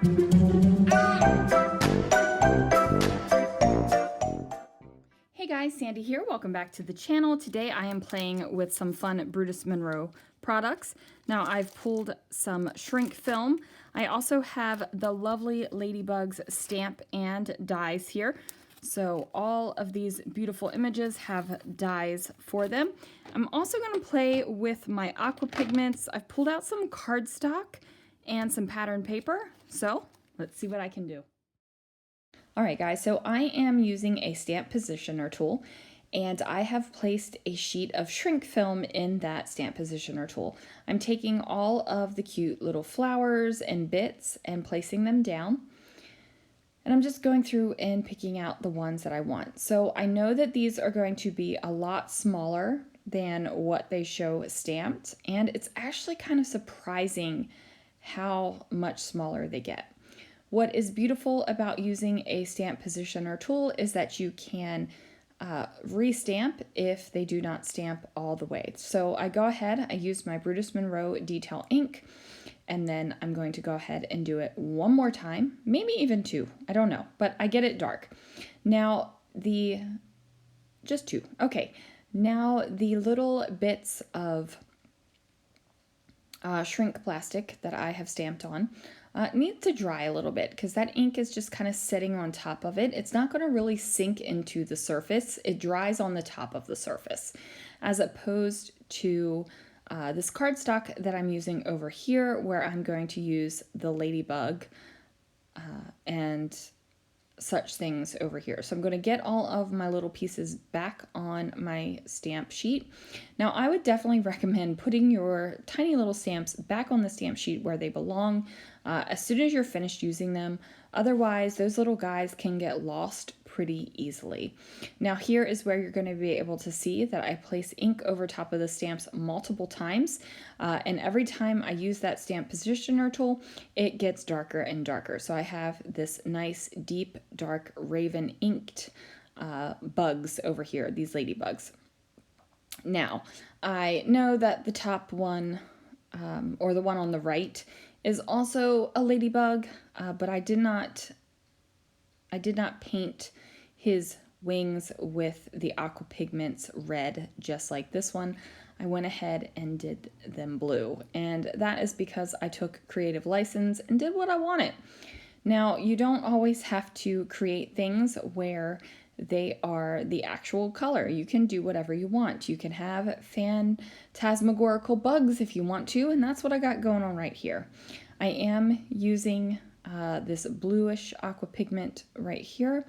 Hey guys, Sandy here. Welcome back to the channel. Today I am playing with some fun Brutus Monroe products. Now I've pulled some shrink film. I also have the Lovely Ladybugs stamp and dies here. So all of these beautiful images have dies for them. I'm also going to play with my Aqua Pigments. I've pulled out some cardstock and some pattern paper. So let's see what I can do. All right, guys, so I am using a stamp positioner tool, and I have placed a sheet of shrink film in that stamp positioner tool. I'm taking all of the cute little flowers and bits and placing them down, and I'm just going through and picking out the ones that I want. So I know that these are going to be a lot smaller than what they show stamped, and it's actually kind of surprising how much smaller they get. What is beautiful about using a stamp positioner tool is that you can restamp if they do not stamp all the way. So I go ahead, I use my Brutus Monroe detail ink, and then I'm going to go ahead and do it one more time, maybe even two, I don't know, but I get it dark. Now just two, okay. Now the little bits of shrink plastic that I have stamped on needs to dry a little bit because that ink is just kind of sitting on top of it. It's not going to really sink into the surface. It dries on the top of the surface, as opposed to this cardstock that I'm using over here, where I'm going to use the Ladybug and such things over here. So I'm going to get all of my little pieces back on my stamp sheet. Now I would definitely recommend putting your tiny little stamps back on the stamp sheet where they belong as soon as you're finished using them. Otherwise, those little guys can get lost pretty easily. Now here is where you're going to be able to see that I place ink over top of the stamps multiple times, and every time I use that stamp positioner tool, it gets darker and darker. So I have this nice deep dark raven inked bugs over here, these ladybugs. Now I know that the top one or the one on the right is also a ladybug, but I did not paint his wings with the Aqua Pigments red, just like this one. I went ahead and did them blue, and that is because I took creative license and did what I wanted. Now, you don't always have to create things where they are the actual color. You can do whatever you want. You can have phantasmagorical bugs if you want to, and that's what I got going on right here. I am using this bluish aqua pigment right here,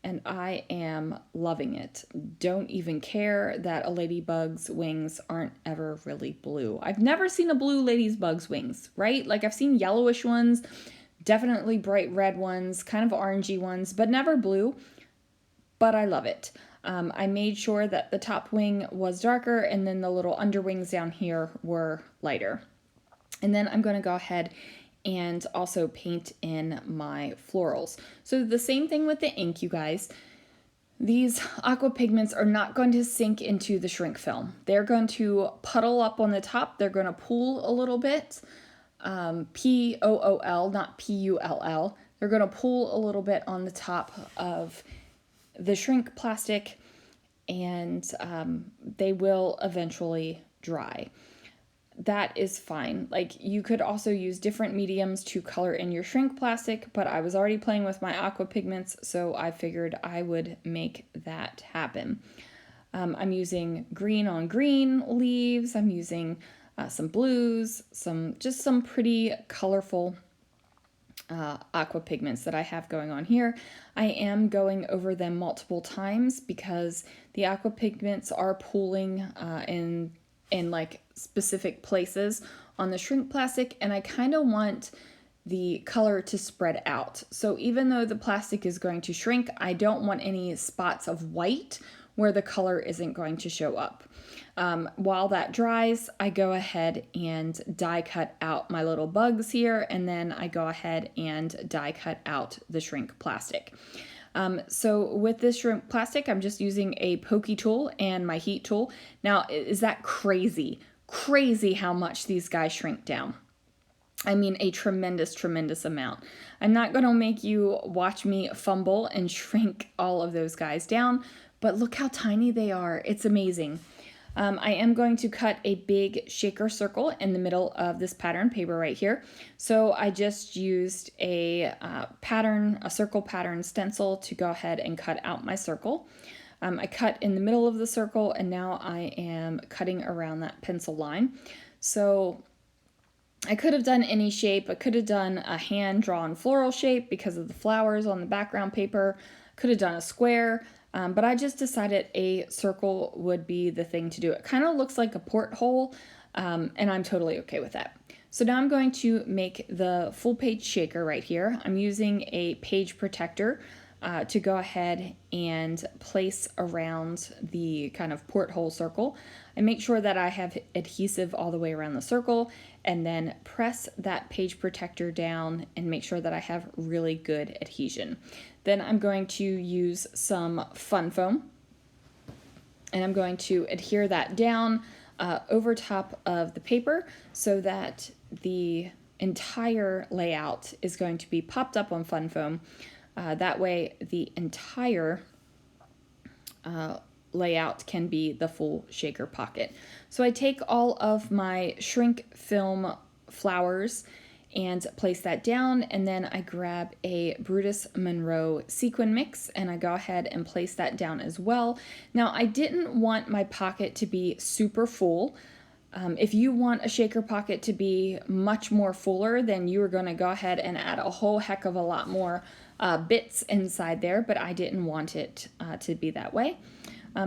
and I am loving it. Don't even care that a ladybug's wings aren't ever really blue. I've never seen a blue ladybug's wings, right? Like I've seen yellowish ones, definitely bright red ones, kind of orangey ones, but never blue. But I love it. I made sure that the top wing was darker and then the little underwings down here were lighter. And then I'm going to go ahead and also paint in my florals. So the same thing with the ink, you guys. These aqua pigments are not going to sink into the shrink film. They're going to puddle up on the top. They're going to pool a little bit. P-O-O-L, not P-U-L-L. They're going to pool a little bit on the top of the shrink plastic, and they will eventually dry. That is fine. Like, you could also use different mediums to color in your shrink plastic, but I was already playing with my aqua pigments, so I figured I would make that happen. I'm using green on green leaves. I'm using some blues, some pretty colorful aqua pigments that I have going on here. I am going over them multiple times because the aqua pigments are pooling in like specific places on the shrink plastic, and I kind of want the color to spread out. So even though the plastic is going to shrink, I don't want any spots of white where the color isn't going to show up. While that dries, I go ahead and die cut out my little bugs here, and then I go ahead and die cut out the shrink plastic. So with this shrink plastic, I'm just using a pokey tool and my heat tool. Now, is that crazy? Crazy how much these guys shrink down. I mean a tremendous, tremendous amount. I'm not going to make you watch me fumble and shrink all of those guys down, but look how tiny they are. It's amazing. I am going to cut a big shaker circle in the middle of this pattern paper right here. So I just used a circle pattern stencil to go ahead and cut out my circle. I cut in the middle of the circle, and now I am cutting around that pencil line. So I could have done any shape. I could have done a hand-drawn floral shape because of the flowers on the background paper. Could have done a square, but I just decided a circle would be the thing to do. It kind of looks like a porthole, and I'm totally okay with that. So now I'm going to make the full page shaker right here. I'm using a page protector to go ahead and place around the kind of porthole circle. I make sure that I have adhesive all the way around the circle, and then press that page protector down and make sure that I have really good adhesion. Then I'm going to use some fun foam, and I'm going to adhere that down over top of the paper so that the entire layout is going to be popped up on fun foam. That way the entire layout can be the full shaker pocket. So I take all of my shrink film flowers and place that down, and then I grab a Brutus Monroe sequin mix and I go ahead and place that down as well. Now I didn't want my pocket to be super full. If you want a shaker pocket to be much more fuller, then you are going to go ahead and add a whole heck of a lot more bits inside there, but I didn't want it to be that way.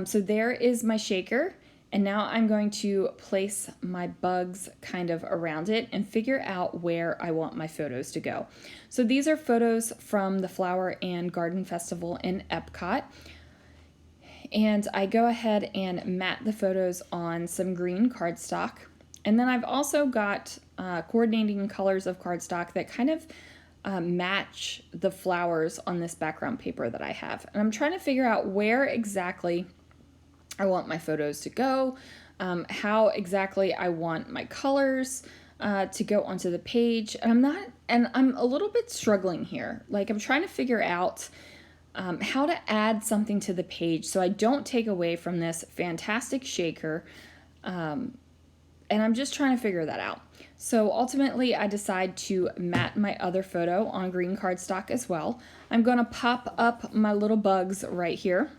So there is my shaker, and now I'm going to place my bugs kind of around it and figure out where I want my photos to go. So these are photos from the Flower and Garden Festival in Epcot. And I go ahead and mat the photos on some green cardstock. And then I've also got coordinating colors of cardstock that kind of match the flowers on this background paper that I have. And I'm trying to figure out where exactly I want my photos to go, how exactly I want my colors to go onto the page. And I'm a little bit struggling here. Like, I'm trying to figure out how to add something to the page so I don't take away from this fantastic shaker. And I'm just trying to figure that out. So ultimately I decide to mat my other photo on green cardstock as well. I'm going to pop up my little bugs right here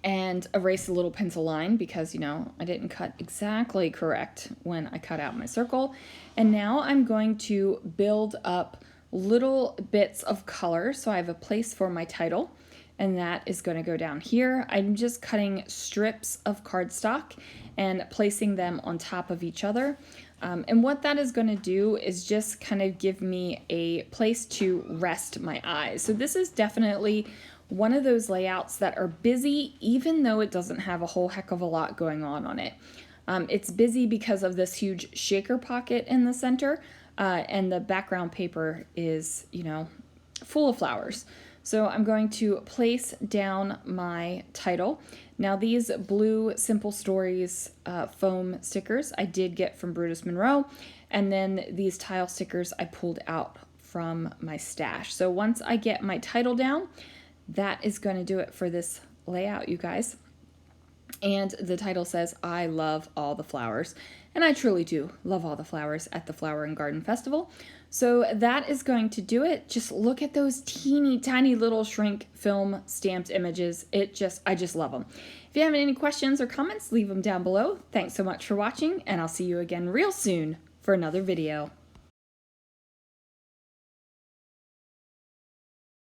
and erase the little pencil line because, you know, I didn't cut exactly correct when I cut out my circle. And now I'm going to build up little bits of color. So I have a place for my title, and that is going to go down here. I'm just cutting strips of cardstock and placing them on top of each other. And what that is going to do is just kind of give me a place to rest my eyes. So this is definitely one of those layouts that are busy, even though it doesn't have a whole heck of a lot going on it. It's busy because of this huge shaker pocket in the center, and the background paper is, you know, full of flowers. So I'm going to place down my title. Now these blue Simple Stories foam stickers I did get from Brutus Monroe, and then these tile stickers I pulled out from my stash. So once I get my title down, that is going to do it for this layout, you guys. And the title says, I love all the flowers. And I truly do love all the flowers at the Flower and Garden Festival. So that is going to do it. Just look at those teeny tiny little shrink film stamped images. I just love them. If you have any questions or comments, leave them down below. Thanks so much for watching, and I'll see you again real soon for another video.